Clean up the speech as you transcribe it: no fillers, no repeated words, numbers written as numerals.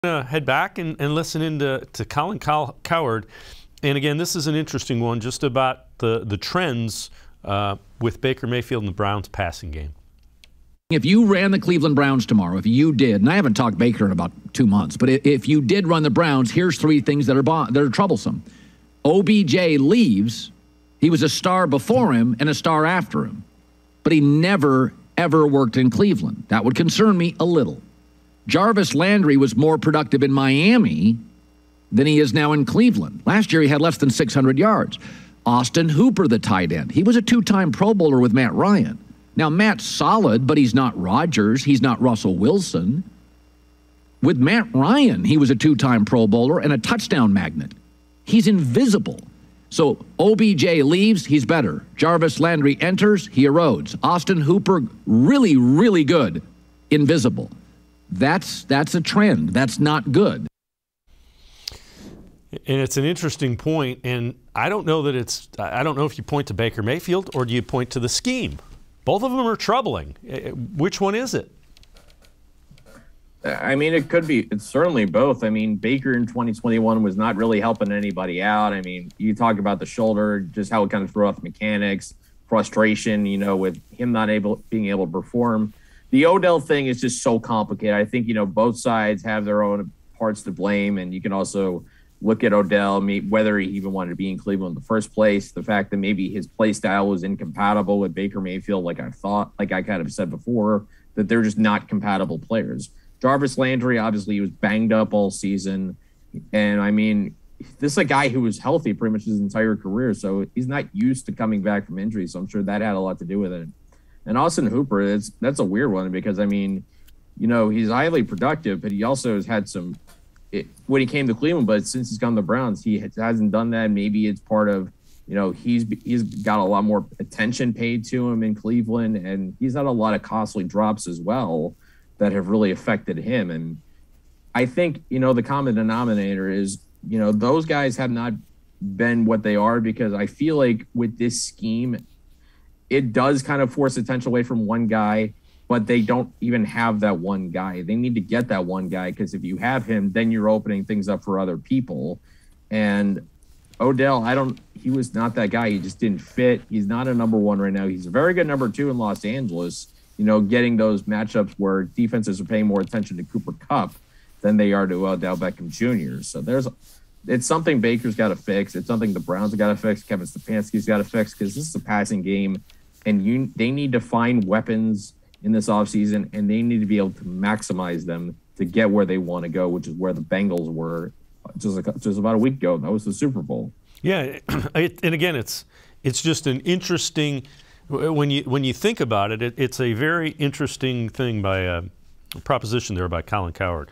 Head back and listen in to Colin Cowherd. And again, this is an interesting one just about the trends with Baker Mayfield and the Browns passing game. If you ran the Cleveland Browns tomorrow, if you did, and I haven't talked Baker in about 2 months, but if you did run the Browns, here's 3 things that are troublesome. OBJ leaves. He was a star before him and a star after him, but he never, ever worked in Cleveland. That would concern me a little. Jarvis Landry was more productive in Miami than he is now in Cleveland. Last year, he had less than 600 yards. Austin Hooper, the tight end. He was a 2-time Pro Bowler with Matt Ryan. Now, Matt's solid, but he's not Rodgers. He's not Russell Wilson. With Matt Ryan, he was a 2-time Pro Bowler and a touchdown magnet. He's invisible. So OBJ leaves, he's better. Jarvis Landry enters, he erodes. Austin Hooper, really, really good, invisible. That's a trend. That's not good. And it's an interesting point, and I don't know if you point to Baker Mayfield or do you point to the scheme. Both of them are troubling. Which one is it? I mean, it's certainly both. I mean, Baker in 2021 was not really helping anybody out. I mean, you talk about the shoulder, just how it kind of threw off mechanics, frustration, with him not being able to perform. The Odell thing is just so complicated. I think, both sides have their own parts to blame, and you can also look at Odell, whether he even wanted to be in Cleveland in the first place, the fact that maybe his play style was incompatible with Baker Mayfield, like I kind of said before, that they're just not compatible players. Jarvis Landry, obviously, he was banged up all season, and I mean, this is a guy who was healthy pretty much his entire career, so he's not used to coming back from injury, so I'm sure that had a lot to do with it. And Austin Hooper, that's a weird one because, I mean, he's highly productive, but he also has had when he came to Cleveland, but since he's gone to the Browns, he hasn't done that. Maybe it's part of, he's got a lot more attention paid to him in Cleveland, and he's had a lot of costly drops as well that have really affected him. And I think, the common denominator is, those guys have not been what they are because I feel like with this scheme, it does kind of force attention away from one guy, but they don't even have that one guy. They need to get that one guy because if you have him, then you're opening things up for other people. And Odell, he was not that guy. He just didn't fit. He's not a number 1 right now. He's a very good number 2 in Los Angeles, getting those matchups where defenses are paying more attention to Cooper Kupp than they are to Odell Beckham Jr. So it's something Baker's got to fix. It's something the Browns have got to fix. Kevin Stefanski's got to fix because this is a passing game. And they need to find weapons in this offseason, and they need to be able to maximize them to get where they want to go, which is where the Bengals were just about a week ago. That was the Super Bowl. Yeah, and again, it's just an interesting when you think about it. It's a very interesting thing by a proposition there by Colin Cowherd.